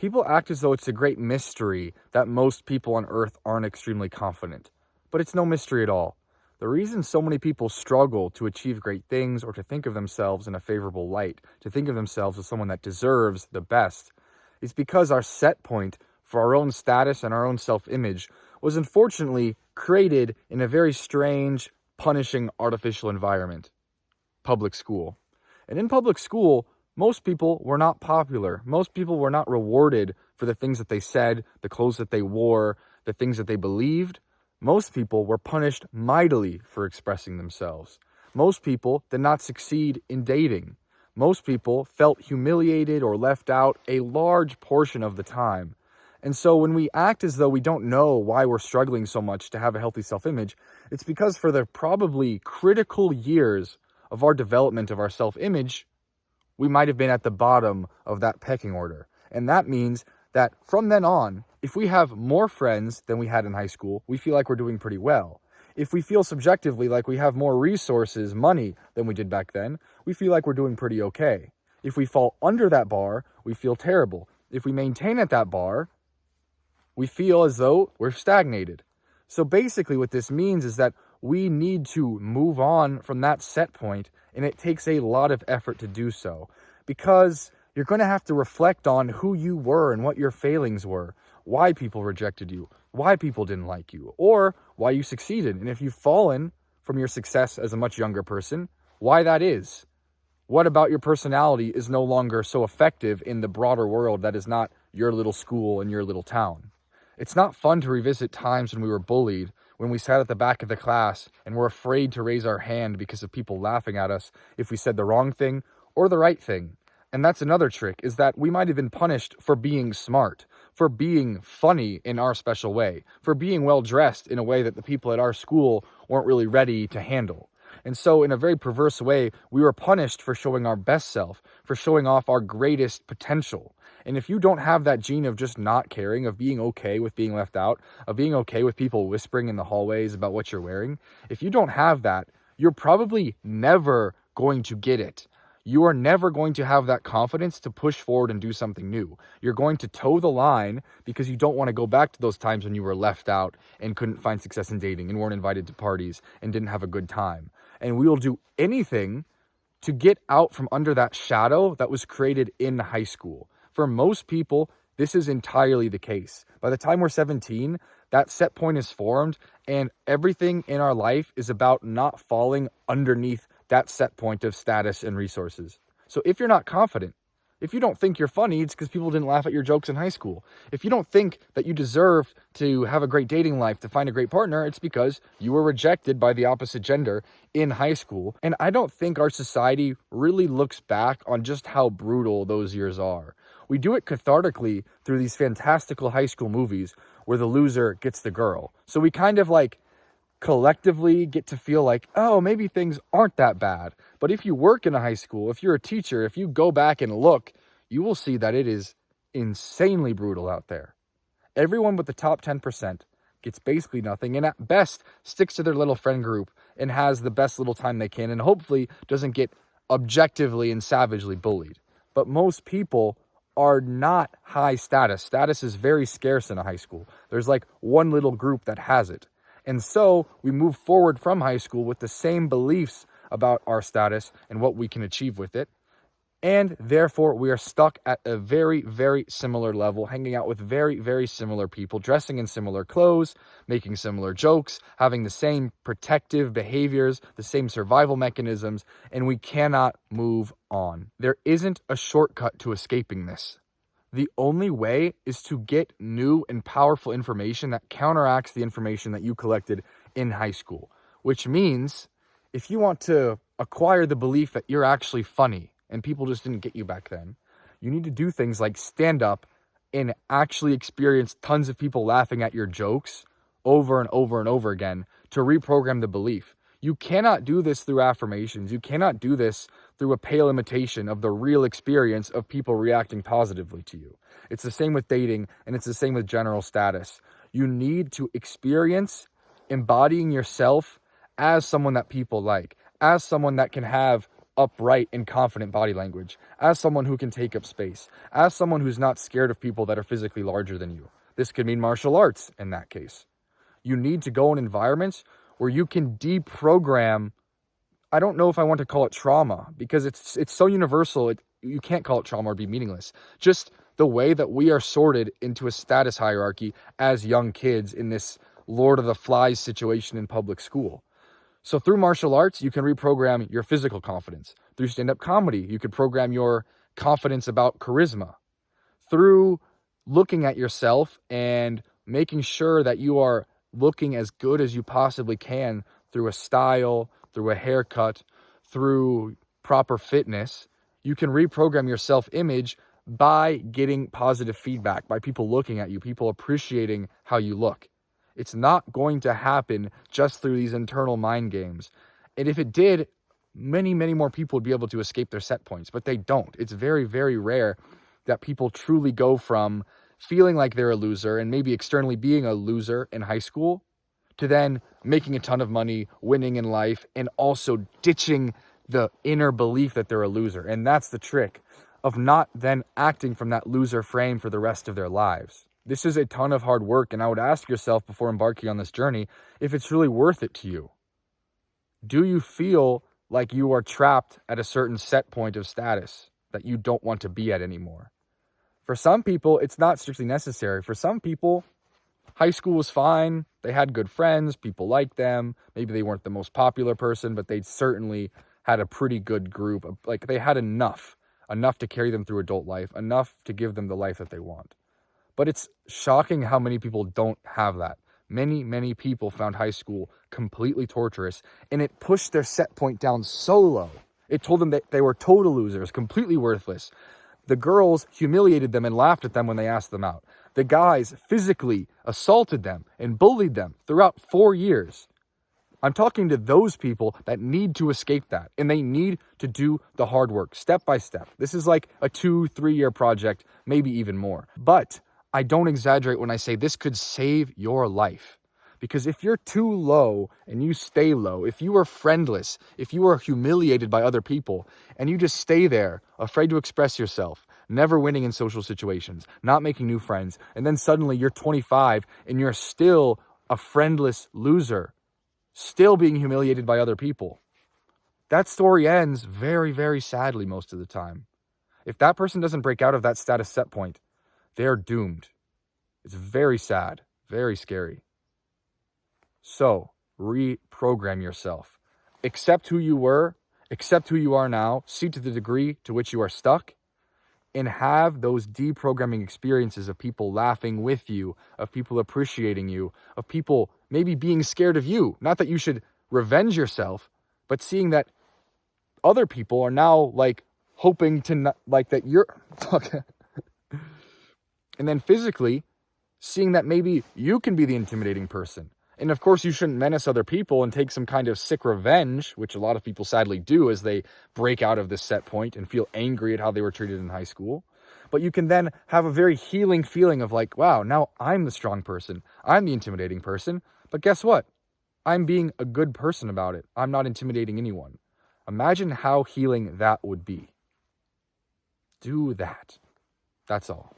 People act as though it's a great mystery that most people on Earth aren't extremely confident. But it's no mystery at all. The reason so many people struggle to achieve great things or to think of themselves in a favorable light, to think of themselves as someone that deserves the best, is because our set point for our own status and our own self-image was unfortunately created in a very strange, punishing, artificial environment. Public school. And in public school, most people were not popular. Most people were not rewarded for the things that they said, the clothes that they wore, the things that they believed. Most people were punished mightily for expressing themselves. Most people did not succeed in dating. Most people felt humiliated or left out a large portion of the time. And so when we act as though we don't know why we're struggling so much to have a healthy self-image, it's because for the probably critical years of our development of our self-image, we might have been at the bottom of that pecking order. And that means that from then on, if we have more friends than we had in high school, we feel like we're doing pretty well. If we feel subjectively like we have more resources, money, than we did back then, we feel like we're doing pretty okay. If we fall under that bar, we feel terrible. If we maintain at that bar, we feel as though we're stagnated. So basically what this means is that we need to move on from that set point, and it takes a lot of effort to do so, because you're going to have to reflect on who you were and what your failings were, why people rejected you, why people didn't like you, or why you succeeded. And if you've fallen from your success as a much younger person, why that is. What about your personality is no longer so effective in the broader world that is not your little school and your little town? It's not fun to revisit times when we were bullied, when we sat at the back of the class and were afraid to raise our hand because of people laughing at us if we said the wrong thing or the right thing. And that's another trick, is that we might have been punished for being smart, for being funny in our special way, for being well-dressed in a way that the people at our school weren't really ready to handle. And so in a very perverse way, we were punished for showing our best self, for showing off our greatest potential. And if you don't have that gene of just not caring, of being okay with being left out, of being okay with people whispering in the hallways about what you're wearing, if you don't have that, you're probably never going to get it. You are never going to have that confidence to push forward and do something new. You're going to toe the line because you don't want to go back to those times when you were left out and couldn't find success in dating and weren't invited to parties and didn't have a good time. And we will do anything to get out from under that shadow that was created in high school. For most people, this is entirely the case. By the time we're 17, that set point is formed, and everything in our life is about not falling underneath that set point of status and resources. So if you're not confident, if you don't think you're funny, it's because people didn't laugh at your jokes in high school. If you don't think that you deserve to have a great dating life, to find a great partner, it's because you were rejected by the opposite gender in high school. And I don't think our society really looks back on just how brutal those years are. We do it cathartically through these fantastical high school movies where the loser gets the girl. So we kind of like collectively get to feel like, oh, maybe things aren't that bad. But if you work in a high school, if you're a teacher, if you go back and look, you will see that it is insanely brutal out there. Everyone but the top 10% gets basically nothing, and at best sticks to their little friend group and has the best little time they can, and hopefully doesn't get objectively and savagely bullied. But most people are not high status. Status is very scarce in a high school. There's like one little group that has it. And so we move forward from high school with the same beliefs about our status and what we can achieve with it. And therefore, we are stuck at a very, very similar level, hanging out with very, very similar people, dressing in similar clothes, making similar jokes, having the same protective behaviors, the same survival mechanisms, and we cannot move on. There isn't a shortcut to escaping this. The only way is to get new and powerful information that counteracts the information that you collected in high school, which means if you want to acquire the belief that you're actually funny and people just didn't get you back then, you need to do things like stand up and actually experience tons of people laughing at your jokes over and over and over again to reprogram the belief. You cannot do this through affirmations. You cannot do this through a pale imitation of the real experience of people reacting positively to you. It's the same with dating, and it's the same with general status. You need to experience embodying yourself as someone that people like, as someone that can have upright and confident body language, as someone who can take up space, as someone who's not scared of people that are physically larger than you. This could mean martial arts in that case. You need to go in environments where you can deprogram. I don't know if I want to call it trauma, because it's so universal, you can't call it trauma or be meaningless. Just the way that we are sorted into a status hierarchy as young kids in this Lord of the Flies situation in public school. So through martial arts, you can reprogram your physical confidence. Through stand-up comedy, you could program your confidence about charisma. Through looking at yourself and making sure that you are looking as good as you possibly can through a style, through a haircut, through proper fitness, you can reprogram your self-image by getting positive feedback, by people looking at you, people appreciating how you look. It's not going to happen just through these internal mind games. And if it did, many, many more people would be able to escape their set points, but they don't. It's very, very rare that people truly go from feeling like they're a loser and maybe externally being a loser in high school to then making a ton of money, winning in life, and also ditching the inner belief that they're a loser. And that's the trick of not then acting from that loser frame for the rest of their lives. This is a ton of hard work, and I would ask yourself before embarking on this journey if it's really worth it to you. Do you feel like you are trapped at a certain set point of status that you don't want to be at anymore? For some people, it's not strictly necessary. For some people, high school was fine. They had good friends. People liked them. Maybe they weren't the most popular person, but they certainly had a pretty good group. Like, they had enough to carry them through adult life, enough to give them the life that they want. But it's shocking how many people don't have that. Many, many people found high school completely torturous, and it pushed their set point down so low. It told them that they were total losers, completely worthless. The girls humiliated them and laughed at them when they asked them out. The guys physically assaulted them and bullied them throughout 4 years. I'm talking to those people that need to escape that, and they need to do the hard work step by step. This is like a 2-3 year project, maybe even more. But I don't exaggerate when I say this could save your life. Because if you're too low and you stay low, if you are friendless, if you are humiliated by other people, and you just stay there, afraid to express yourself, never winning in social situations, not making new friends, and then suddenly you're 25 and you're still a friendless loser, still being humiliated by other people, that story ends very, very sadly most of the time. If that person doesn't break out of that status set point, they're doomed. It's very sad, very scary. So, reprogram yourself. Accept who you were, accept who you are now, see to the degree to which you are stuck, and have those deprogramming experiences of people laughing with you, of people appreciating you, of people maybe being scared of you. Not that you should revenge yourself, but seeing that other people are now like hoping to not, like that you're and then physically seeing that maybe you can be the intimidating person. And of course, you shouldn't menace other people and take some kind of sick revenge, which a lot of people sadly do as they break out of this set point and feel angry at how they were treated in high school. But you can then have a very healing feeling of like, wow, now I'm the strong person. I'm the intimidating person. But guess what? I'm being a good person about it. I'm not intimidating anyone. Imagine how healing that would be. Do that. That's all.